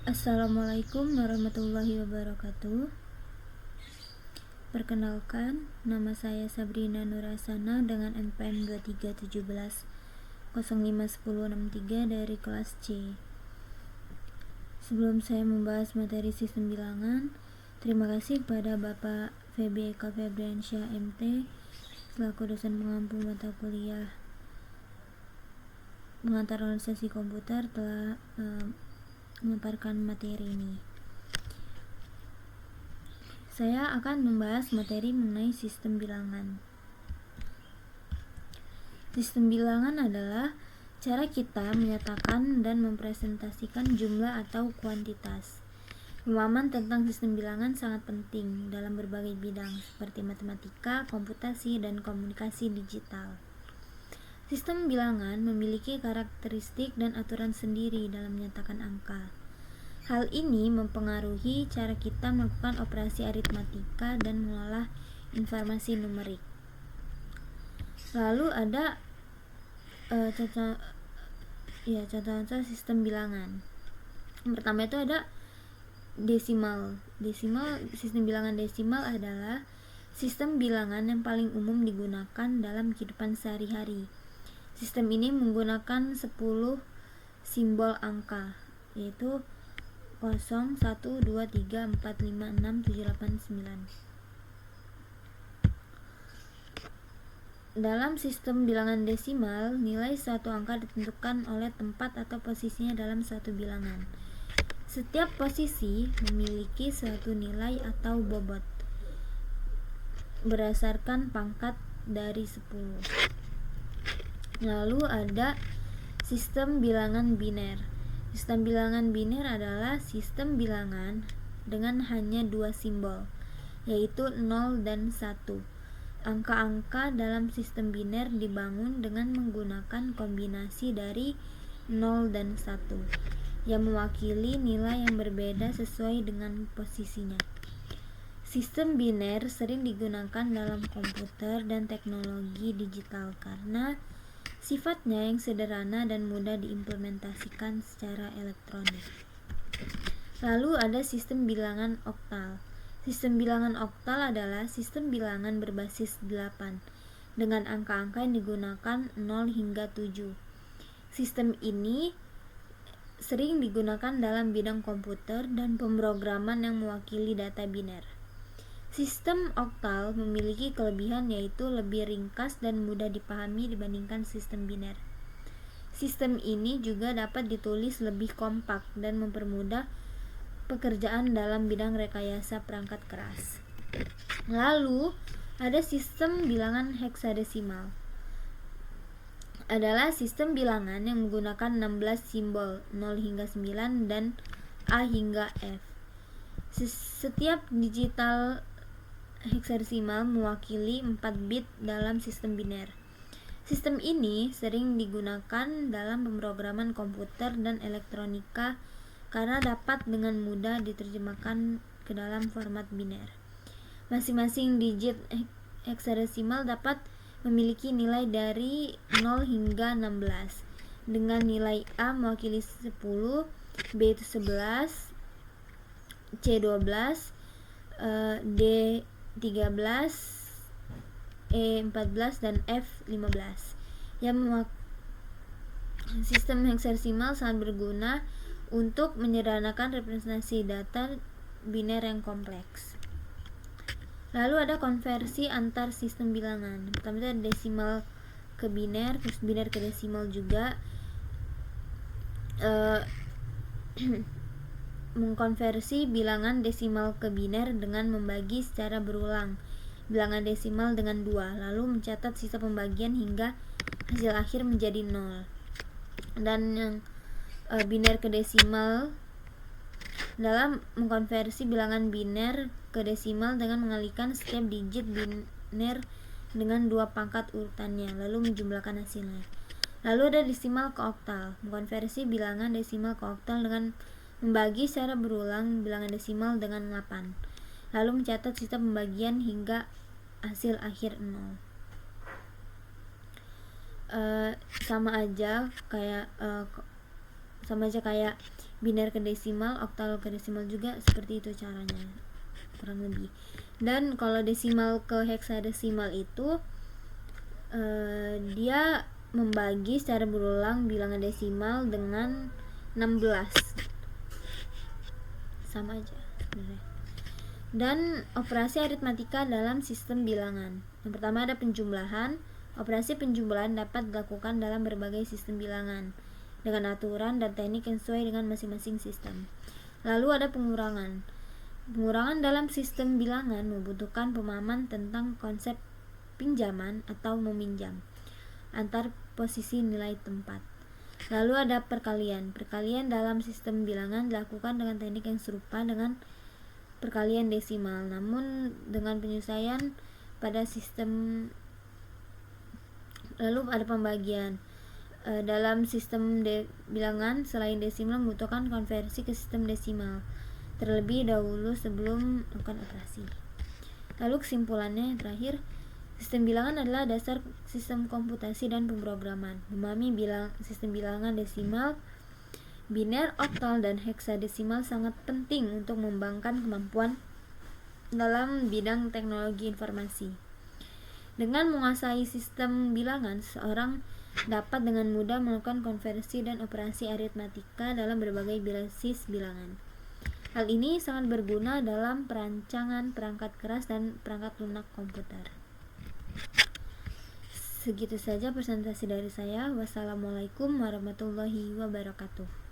Assalamualaikum warahmatullahi wabarakatuh. Perkenalkan, nama saya Sabrina Nurasana dengan NPM 2317 051063 dari kelas C. Sebelum saya membahas materi sistem bilangan, terima kasih kepada Bapak Febi Eka Febriansyah MT selaku dosen pengampu mata kuliah pengantar organisasi komputer telah memaparkan materi ini. Saya akan membahas materi mengenai sistem bilangan. Sistem bilangan adalah cara kita menyatakan dan mempresentasikan jumlah atau kuantitas. Pemahaman tentang sistem bilangan sangat penting dalam berbagai bidang seperti matematika, komputasi, dan komunikasi digital. Sistem bilangan memiliki karakteristik dan aturan sendiri dalam menyatakan angka. Hal ini mempengaruhi cara kita melakukan operasi aritmatika dan mengolah informasi numerik. Lalu ada contoh sistem bilangan. Yang pertama itu ada desimal. Sistem bilangan desimal adalah sistem bilangan yang paling umum digunakan dalam kehidupan sehari-hari. Sistem ini menggunakan 10 simbol angka, yaitu 0, 1, 2, 3, 4, 5, 6, 7, 8, 9. Dalam sistem bilangan desimal, nilai suatu angka ditentukan oleh tempat atau posisinya dalam suatu bilangan. Setiap posisi memiliki suatu nilai atau bobot berdasarkan pangkat dari 10. Lalu ada sistem bilangan biner. Sistem bilangan biner adalah sistem bilangan dengan hanya 2 simbol, yaitu 0 dan 1. Angka-angka dalam sistem biner dibangun dengan menggunakan kombinasi dari 0 dan 1 yang mewakili nilai yang berbeda sesuai dengan posisinya. Sistem biner sering digunakan dalam komputer dan teknologi digital karena sifatnya yang sederhana dan mudah diimplementasikan secara elektronik. Lalu ada sistem bilangan oktal. Sistem bilangan oktal adalah sistem bilangan berbasis 8 dengan angka-angka yang digunakan 0 hingga 7. Sistem ini sering digunakan dalam bidang komputer dan pemrograman yang mewakili data biner. Sistem oktal memiliki kelebihan yaitu lebih ringkas dan mudah dipahami dibandingkan sistem biner. Sistem ini juga dapat ditulis lebih kompak dan mempermudah pekerjaan dalam bidang rekayasa perangkat keras. Lalu, ada sistem bilangan heksadesimal. Adalah sistem bilangan yang menggunakan 16 simbol 0 hingga 9 dan A hingga F. Setiap digital heksadesimal mewakili 4 bit dalam sistem biner. Sistem ini sering digunakan dalam pemrograman komputer dan elektronika karena dapat dengan mudah diterjemahkan ke dalam format biner. Masing-masing digit heksadesimal dapat memiliki nilai dari 0 hingga 16 dengan nilai A mewakili 10, B itu 11, C 12, D 13, E 14, dan F 15. Sistem heksadesimal sangat berguna untuk menyederhanakan representasi data biner yang kompleks. Lalu ada konversi antar sistem bilangan. Pertama itu ada desimal ke biner, terus biner ke desimal juga. Mengkonversi bilangan desimal ke biner dengan membagi secara berulang bilangan desimal dengan 2, lalu mencatat sisa pembagian hingga hasil akhir menjadi 0. Dan yang biner ke desimal dalam mengkonversi bilangan biner ke desimal dengan mengalihkan setiap digit biner dengan 2 pangkat urutannya, lalu menjumlahkan hasilnya. Lalu ada desimal ke oktal. Mengkonversi bilangan desimal ke oktal dengan membagi secara berulang bilangan desimal dengan 8, lalu mencatat sisa pembagian hingga hasil akhir 0. Sama aja kayak biner ke desimal, oktal ke desimal juga seperti itu caranya kurang lebih. Dan kalau desimal ke heksadesimal itu dia membagi secara berulang bilangan desimal dengan 16, sama aja sebenarnya. Dan operasi aritmatika dalam sistem bilangan. Yang pertama ada penjumlahan. Operasi penjumlahan dapat dilakukan dalam berbagai sistem bilangan dengan aturan dan teknik yang sesuai dengan masing-masing sistem. Lalu ada pengurangan. Pengurangan dalam sistem bilangan membutuhkan pemahaman tentang konsep pinjaman atau meminjam antar posisi nilai tempat. Lalu ada perkalian. Perkalian dalam sistem bilangan dilakukan dengan teknik yang serupa dengan perkalian desimal, namun dengan penyesuaian pada sistem. Lalu ada pembagian. Dalam sistem bilangan selain desimal membutuhkan konversi ke sistem desimal terlebih dahulu sebelum melakukan operasi. Lalu kesimpulannya yang terakhir, sistem bilangan adalah dasar sistem komputasi dan pemrograman. Memahami sistem bilangan desimal, biner, oktal, dan heksadesimal sangat penting untuk mengembangkan kemampuan dalam bidang teknologi informasi. Dengan menguasai sistem bilangan, seorang dapat dengan mudah melakukan konversi dan operasi aritmatika dalam berbagai basis bilangan. Hal ini sangat berguna dalam perancangan perangkat keras dan perangkat lunak komputer. Segitu saja presentasi dari saya. Wassalamualaikum warahmatullahi wabarakatuh.